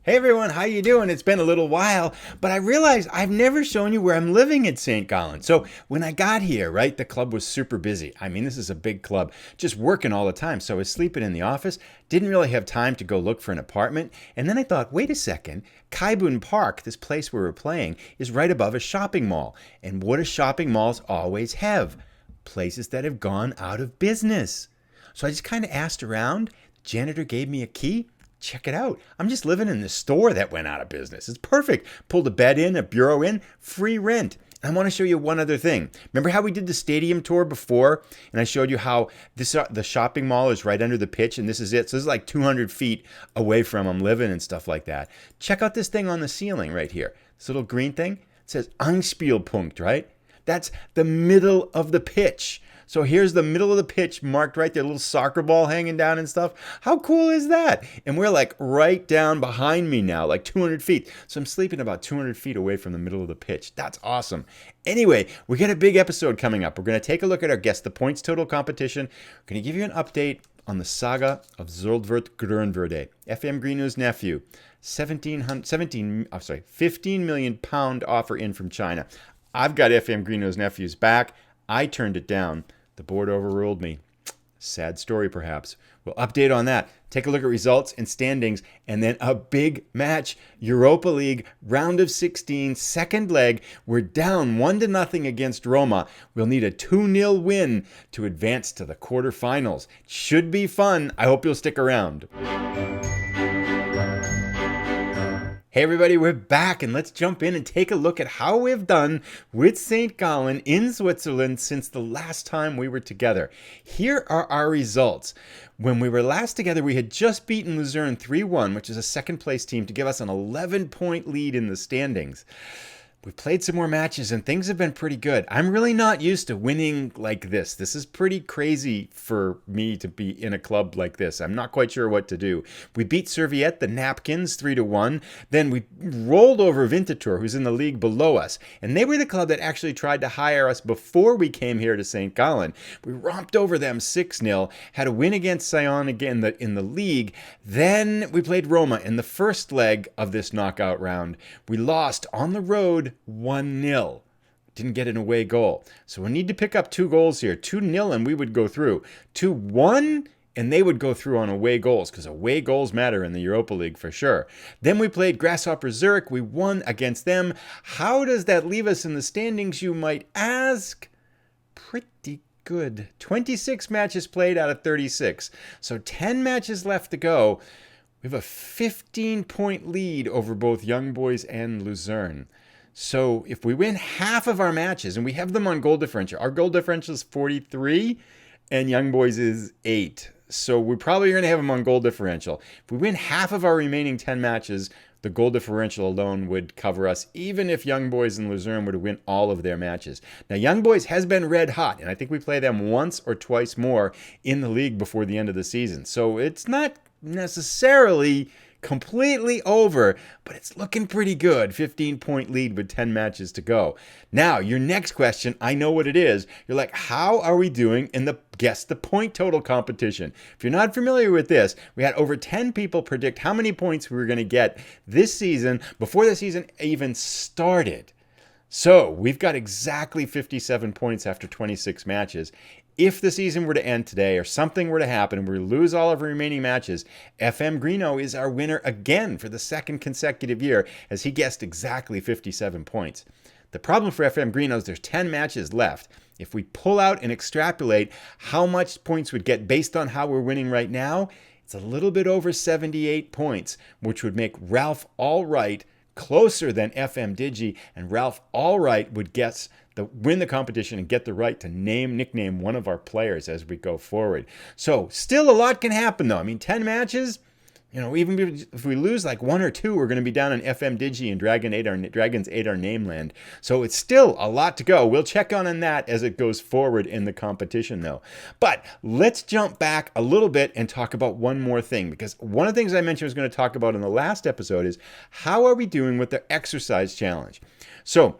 Hey everyone, how you doing? It's been a little while, but I realized I've never shown you where I'm living at St. Gallen. So when I got here, right, the club was super busy. I mean, this is a big club, just working all the time. So I was sleeping in the office, didn't really have time to go look for an apartment. And then I thought, wait a second, Kaibun Park, this place where we're playing, is right above a shopping mall. And what do shopping malls always have? Places that have gone out of business. So I just kind of asked around. The janitor gave me a key. Check it out. I'm just living in the store that went out of business. It's perfect. Pulled a bed in, a bureau in, free rent. I want to show you one other thing. Remember how we did the stadium tour before? And I showed you how the shopping mall is right under the pitch, and this is it. So this is like 200 feet away from I'm living and stuff like that. Check out this thing on the ceiling right here. This little green thing. It says Angspielpunkt, right? That's the middle of the pitch. So here's the middle of the pitch marked right there, a little soccer ball hanging down and stuff. How cool is that? And we're like right down behind me now, like 200 feet. So I'm sleeping about 200 feet away from the middle of the pitch. That's awesome. Anyway, we got a big episode coming up. We're going to take a look at our Guess the Points Total competition. We're going to give you an update on the saga of Zuldwert Grönverde, FM Green News nephew. 15 million pound offer in from China. I've got FM Green News nephew's back. I turned it down. The board overruled me. Sad story, perhaps. We'll update on that. Take a look at results and standings, and then a big match. Europa League, round of 16, second leg. We're down 1-0 against Roma. We'll need a 2-0 win to advance to the quarterfinals. Should be fun. I hope you'll stick around. Hey everybody, we're back, and let's jump in and take a look at how we've done with St. Gallen in Switzerland since the last time we were together. Here are our results. When we were last together, we had just beaten Luzern 3-1, which is a second place team, to give us an 11-point lead in the standings. We've played some more matches and things have been pretty good. I'm really not used to winning like this. This is pretty crazy for me to be in a club like this. I'm not quite sure what to do. We beat Serviette, the Napkins, 3-1. Then we rolled over Winterthur, who's in the league below us. And they were the club that actually tried to hire us before we came here to St. Gallen. We romped over them 6-0, had a win against Sion again in the league. Then we played Roma in the first leg of this knockout round. We lost on the road 1-0. Didn't get an away goal. So we need to pick up 2 goals here. 2-0 and we would go through. 2-1 and they would go through on away goals, because away goals matter in the Europa League for sure. Then we played Grasshopper Zurich. We won against them. How does that leave us in the standings, you might ask? Pretty good. 26 matches played out of 36. So 10 matches left to go. We have a 15-point lead over both Young Boys and Luzern. So if we win half of our matches, and we have them on goal differential, our goal differential is 43 and Young Boys is 8. So we're probably going to have them on goal differential. If we win half of our remaining 10 matches, the goal differential alone would cover us, even if Young Boys and Luzern were to win all of their matches. Now, Young Boys has been red hot, and I think we play them once or twice more in the league before the end of the season. So it's not necessarily completely over, but it's looking pretty good. 15-point lead with 10 matches to go. Now, your next question, I know what it is. You're like, how are we doing in the Guess the Point Total competition? If you're not familiar with this, we had over 10 people predict how many points we were going to get this season before the season even started. So we've got exactly 57 points after 26 matches. If the season were to end today or something were to happen and we lose all of our remaining matches, FM Greeno is our winner again for the second consecutive year, as he guessed exactly 57 points. The problem for FM Greeno is there's 10 matches left. If we pull out and extrapolate how much points we'd get based on how we're winning right now, it's a little bit over 78 points, which would make Ralph Allright closer than FM Digi, and Ralph Allright would win the competition and get the right to nickname one of our players as we go forward. So still a lot can happen though. I mean, 10 matches, even if we lose like 1 or 2, we're going to be down on FM Digi and Dragons 8 our nameland. So it's still a lot to go. We'll check on that as it goes forward in the competition though. But let's jump back a little bit and talk about one more thing, because one of the things I mentioned I was going to talk about in the last episode is how are we doing with the exercise challenge? So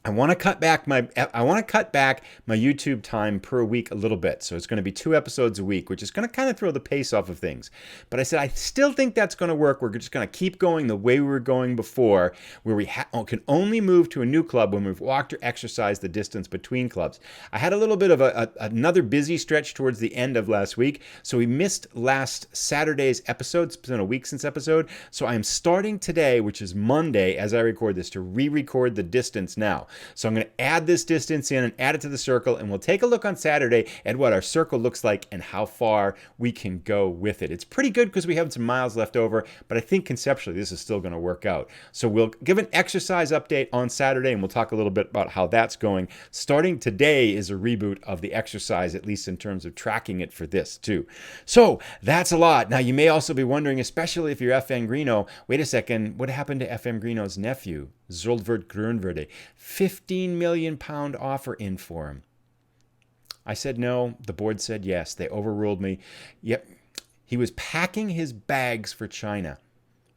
I want to cut back my YouTube time per week a little bit. So it's going to be 2 episodes a week, which is going to kind of throw the pace off of things. But I said I still think that's going to work. We're just going to keep going the way we were going before, where we can only move to a new club when we've walked or exercised the distance between clubs. I had a little bit of another busy stretch towards the end of last week, so we missed last Saturday's episode. It's been a week since episode. So I am starting today, which is Monday, as I record this, to re-record the distance now. So I'm going to add this distance in and add it to the circle, and we'll take a look on Saturday at what our circle looks like and how far we can go with it. It's pretty good because we have some miles left over, but I think conceptually this is still going to work out. So we'll give an exercise update on Saturday, and we'll talk a little bit about how that's going. Starting today is a reboot of the exercise, at least in terms of tracking it for this too. So that's a lot. Now you may also be wondering, especially if you're FM Greeno, wait a second, what happened to FM Greeno's nephew? Zolvert Grunverde, £15 million offer in for him. I said no. The board said yes. They overruled me. Yep. He was packing his bags for China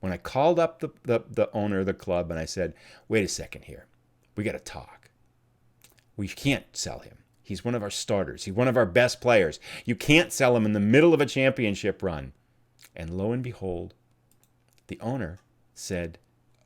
when I called up the owner of the club and I said, wait a second here. We got to talk. We can't sell him. He's one of our starters. He's one of our best players. You can't sell him in the middle of a championship run. And lo and behold, the owner said,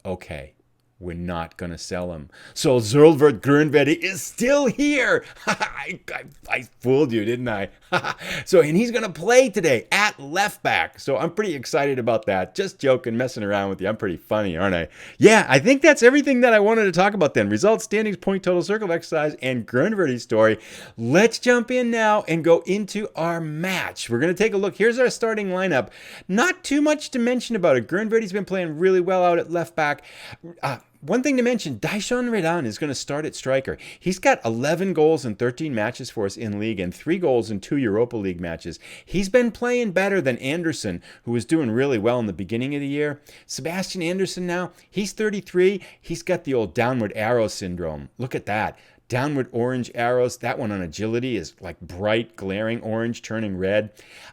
okay, we're not going to sell him. So Zolvert Grunverde is still here. I fooled you, didn't I? And he's going to play today at left back. So I'm pretty excited about that. Just joking, messing around with you. I'm pretty funny, aren't I? Yeah, I think that's everything that I wanted to talk about then. Results, standings, point total, circle of exercise, and Grunverde's story. Let's jump in now and go into our match. We're going to take a look. Here's our starting lineup. Not too much to mention about it. Grunverde's been playing really well out at left back. One thing to mention, Daishon Redan is going to start at striker. He's got 11 goals in 13 matches for us in league and 3 goals in 2 Europa League matches. He's been playing better than Anderson, who was doing really well in the beginning of the year. Sebastian Anderson now, he's 33. He's got the old downward arrow syndrome. Look at that. Downward orange arrows. That one on agility is like bright, glaring orange, turning red.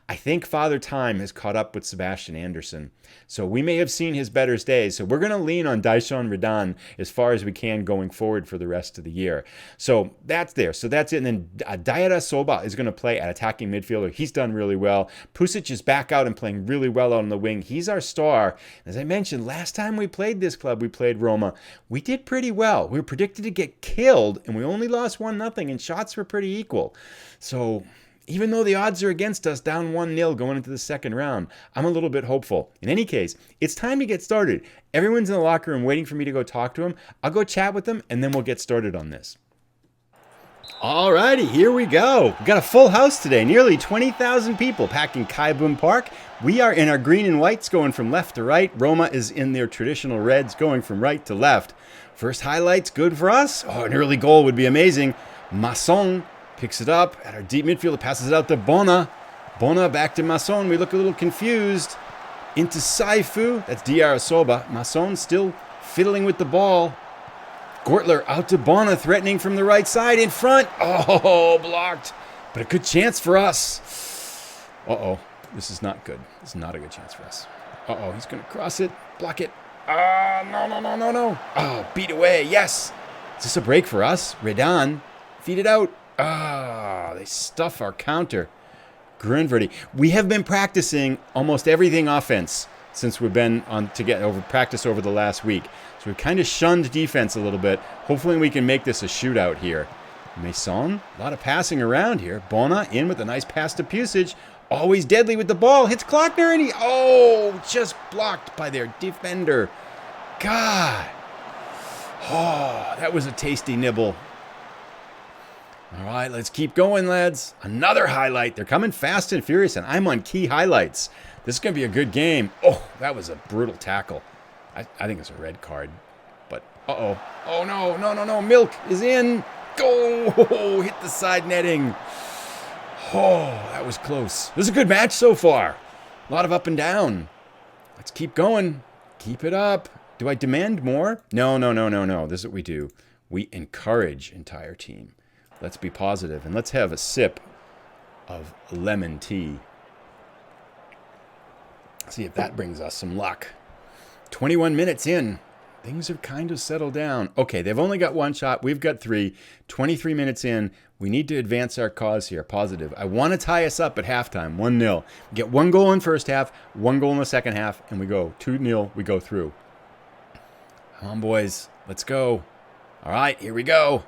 I think Father Time has caught up with Sebastian Anderson. So we may have seen his better days. So we're going to lean on Daishon Redan as far as we can going forward for the rest of the year. So that's there. So that's it. And then Daira Soba is going to play at attacking midfielder. He's done really well. Pusic is back out and playing really well out on the wing. He's our star. As I mentioned, last time we played this club, we played Roma. We did pretty well. We were predicted to get killed, and we only lost 1-0, and shots were pretty equal. So even though the odds are against us, down 1-0 going into the second round, I'm a little bit hopeful. In any case, it's time to get started. Everyone's in the locker room waiting for me to go talk to them. I'll go chat with them, and then we'll get started on this. Alrighty, here we go. We've got a full house today. Nearly 20,000 people packing Kaibun Park. We are in our green and whites going from left to right. Roma is in their traditional reds going from right to left. First highlights, good for us. Oh, an early goal would be amazing. Masson picks it up at our deep midfield, passes it out to Bona. Bona back to Masson. We look a little confused. Into Saifu. That's Diarasoba. Masson still fiddling with the ball. Gortler out to Bona, threatening from the right side in front. Oh, blocked. But a good chance for us. Uh-oh. This is not good. This is not a good chance for us. Uh-oh. He's going to cross it. Block it. No. Oh, beat away. Yes. Is this a break for us? Redan. Feed it out. They stuff our counter. Grunverde. We have been practicing almost everything offense since we've been on to get over practice over the last week. So we've kind of shunned defense a little bit. Hopefully we can make this a shootout here. Mason, a lot of passing around here. Bona in with a nice pass to Pusic. Always deadly with the ball. Hits Klockner and just blocked by their defender. God. Oh, that was a tasty nibble. All right, let's keep going, lads. Another highlight. They're coming fast and furious, and I'm on key highlights. This is going to be a good game. Oh, that was a brutal tackle. I think it's a red card. But, uh-oh. Oh, no. Milk is in. Go! Hit the side netting. Oh, that was close. This is a good match so far. A lot of up and down. Let's keep going. Keep it up. Do I demand more? No. This is what we do. We encourage entire team. Let's be positive, and let's have a sip of lemon tea. See if that brings us some luck. 21 minutes in. Things have kind of settled down. Okay, they've only got one shot. We've got 3. 23 minutes in. We need to advance our cause here. Positive. I want to tie us up at halftime. 1-0. We get 1 goal in first half, 1 goal in the second half, and we go 2-0. We go through. Come on, boys. Let's go. All right, here we go.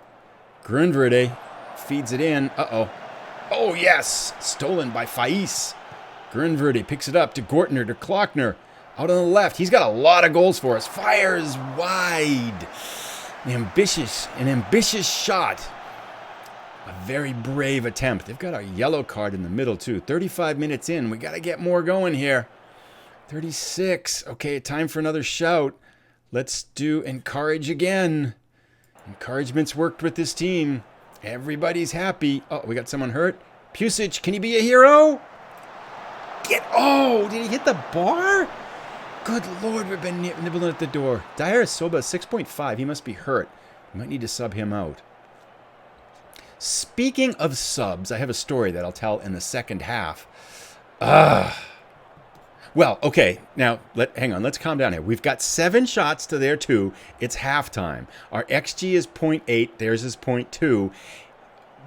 Grunverde feeds it in. Uh-oh. Oh, yes. Stolen by Faiz. Grunverde picks it up to Gortner, to Klockner. Out on the left. He's got a lot of goals for us. Fires wide. An ambitious shot. A very brave attempt. They've got a yellow card in the middle, too. 35 minutes in. We got to get more going here. 36. Okay, time for another shout. Let's do encourage again. Encouragement's worked with this team. Everybody's happy. Oh, we got someone hurt. Pusic, can he be a hero? Oh, did he hit the bar? Good Lord, we've been nibbling at the door. Dyer Soba, 6.5. He must be hurt. We might need to sub him out. Speaking of subs, I have a story that I'll tell in the second half. Well, okay, now, hang on, let's calm down here. We've got 7 shots to their 2. It's halftime. Our XG is 0.8, theirs is 0.2.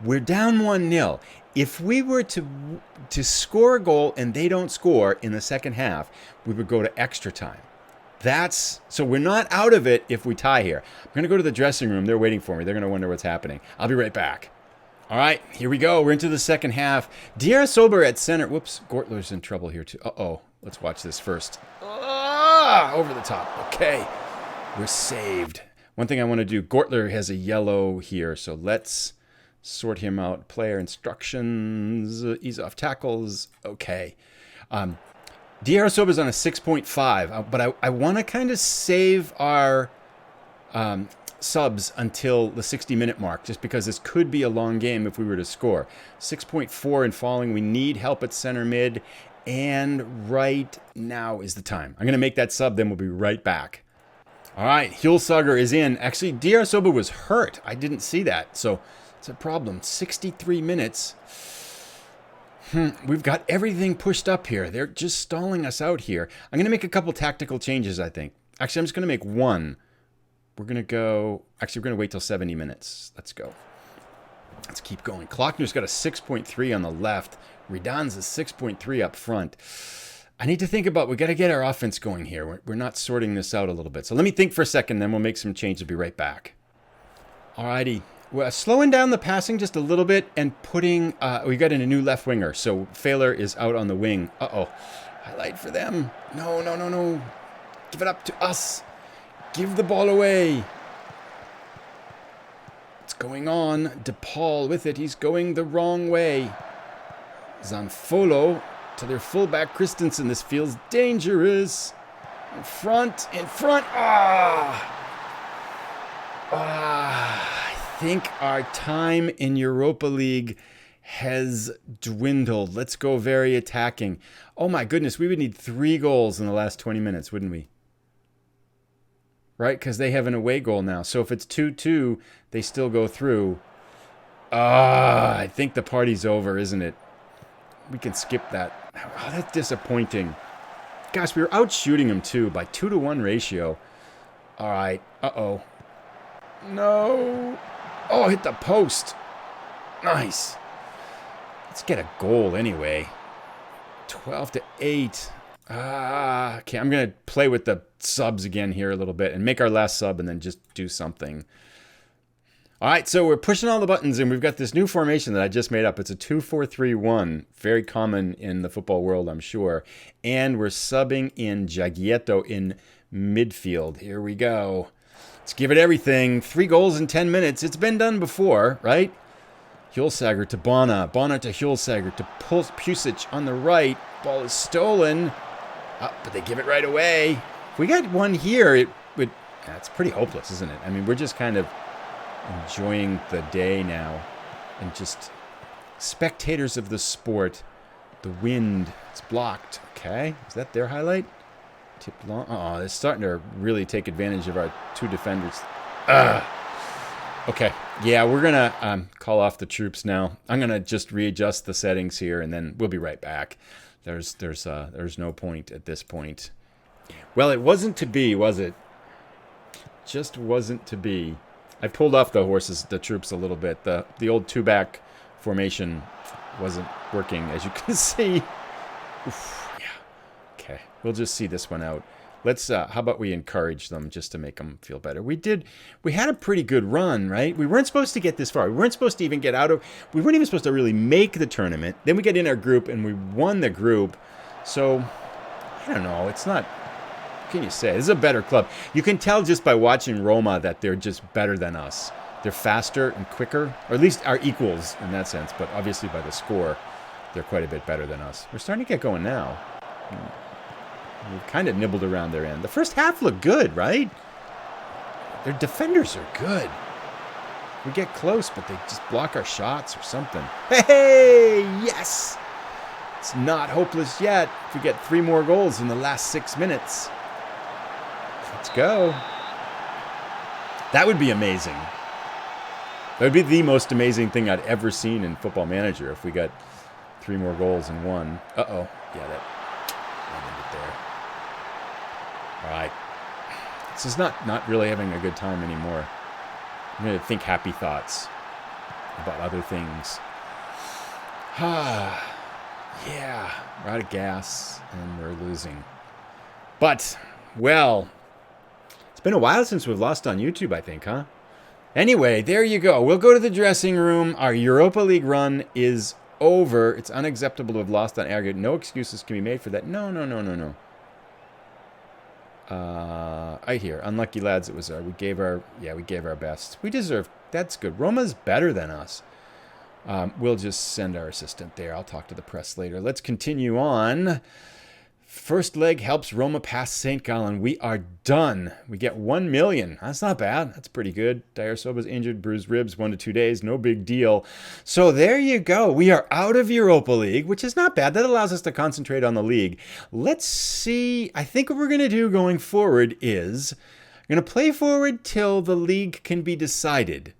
We're down 1-0. If we were to score a goal and they don't score in the second half, we would go to extra time. So we're not out of it if we tie here. I'm going to go to the dressing room. They're waiting for me. They're going to wonder what's happening. I'll be right back. All right, here we go. We're into the second half. Diarra Sober at center. Whoops, Gortler's in trouble here too. Uh-oh. Let's watch this first. Over the top. Okay. We're saved. One thing I want to do, Gortler has a yellow here, so let's sort him out. Player instructions. Ease off tackles. Okay. Diarra Sober's on a 6.5, but I want to kind of save our subs until the 60-minute mark, just because this could be a long game if we were to score. 6.4 and falling. We need help at center mid, and right now is the time. I'm going to make that sub, then we'll be right back. All right, Hjulsager is in. Actually, Diarra Sober was hurt. I didn't see that, so it's a problem. 63 minutes. We've got everything pushed up here. They're just stalling us out here. I'm going to make a couple tactical changes, I think. Actually, I'm just going to make one. We're going to wait till 70 minutes. Let's go. Let's keep going. Klockner's got a 6.3 on the left. Redan's a 6.3 up front. I need to think about, we got to get our offense going here. We're not sorting this out a little bit. So let me think for a second, then we'll make some changes. I'll be right back. Alrighty. We're slowing down the passing just a little bit and putting, we got in a new left winger. So Failer is out on the wing. Uh-oh. Highlight for them. No. Give it up to us. Give the ball away. What's going on? DePaul with it. He's going the wrong way. Zanfolo to their fullback Christensen. This feels dangerous. In front. I think our time in Europa League has dwindled. Let's go very attacking. Oh my goodness, we would need 3 goals in the last 20 minutes, wouldn't we? Right? Because they have an away goal now. So if it's 2-2, they still go through. I think the party's over, isn't it? We can skip that. Oh, that's disappointing. Gosh, we were out shooting them too by 2-to-1 ratio. All right. Uh-oh. No. Oh, hit the post. Nice. Let's get a goal anyway. 12-8. Okay, I'm going to play with the subs again here a little bit and make our last sub and then just do something. All right, so we're pushing all the buttons and we've got this new formation that I just made up. It's a 2-4-3-1, very common in the football world, I'm sure. And we're subbing in Jagietto in midfield. Here we go. Let's give it everything. 3 goals in 10 minutes. It's been done before, right? Hjulsager to Bona. Bona to Hjulsager to Pusic on the right. Ball is stolen. But they give it right away. If we got one here, it would... It's pretty hopeless, isn't it? I mean, we're just kind of enjoying the day now. And just spectators of the sport. The wind. It's blocked. Okay. Is that their highlight? Tipped long. Oh, they're starting to really take advantage of our 2 defenders. Okay. Yeah, we're going to call off the troops now. I'm going to just readjust the settings here, and then we'll be right back. There's no point at this point. Well, it wasn't to be, was it? just wasn't to be. I pulled off the troops a little bit. The old two-back formation wasn't working, as you can see. Oof, yeah. Okay, we'll just see this one out. Let's, how about we encourage them just to make them feel better? We had a pretty good run, right? We weren't supposed to get this far. We weren't supposed to even we weren't even supposed to really make the tournament. Then we get in our group and we won the group. So, I don't know. It's not, what can you say? This is a better club. You can tell just by watching Roma that they're just better than us. They're faster and quicker, or at least our equals in that sense. But obviously by the score, they're quite a bit better than us. We're starting to get going now. We've kind of nibbled around their end. The first half looked good, right? Their defenders are good. We get close, but they just block our shots or something. Hey, yes! It's not hopeless yet. If we get 3 more goals in the last 6 minutes. Let's go. That would be amazing. That would be the most amazing thing I'd ever seen in Football Manager if we got 3 more goals in one. Uh-oh. Yeah, that ended it there. All right. This is not really having a good time anymore. I'm going to think happy thoughts about other things. Yeah, we're out of gas and we're losing. But, well, it's been a while since we've lost on YouTube, I think, huh? Anyway, there you go. We'll go to the dressing room. Our Europa League run is over. It's unacceptable to have lost on aggregate. No excuses can be made for that. No. I hear. Unlucky lads, it was we gave our best. We deserve. That's good. Roma's better than us. We'll just send our assistant there. I'll talk to the press later. Let's continue on. First leg helps Roma pass St. Gallen. We are done. We get 1 million. That's not bad. That's pretty good. Dyer-Soba's injured, bruised ribs, 1 to 2 days. No big deal. So there you go. We are out of Europa League, which is not bad. That allows us to concentrate on the league. Let's see. I think what we're going to do going forward is we're going to play forward till the league can be decided.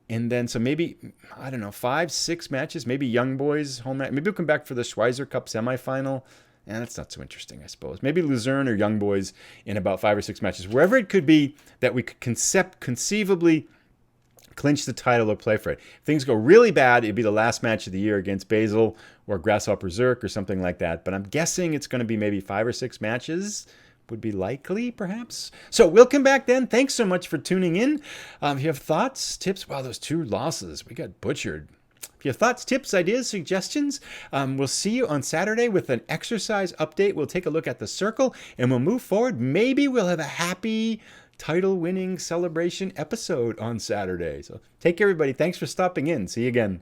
And then, so maybe, I don't know, 5, 6 matches, maybe Young Boys home match. Maybe we'll come back for the Schweizer Cup semifinal. And that's not so interesting, I suppose. Maybe Luzerne or Young Boys in about 5 or 6 matches. Wherever it could be that we could conceivably clinch the title or play for it. If things go really bad, it'd be the last match of the year against Basel or Grasshopper Zurich or something like that. But I'm guessing it's going to be maybe 5 or 6 matches. Would be likely, perhaps. So we'll come back then. Thanks so much for tuning in. If you have thoughts, tips, wow, those 2 losses, we got butchered. If you have thoughts, tips, ideas, suggestions, we'll see you on Saturday with an exercise update. We'll take a look at the circle and we'll move forward. Maybe we'll have a happy title-winning celebration episode on Saturday. So take care, everybody. Thanks for stopping in. See you again.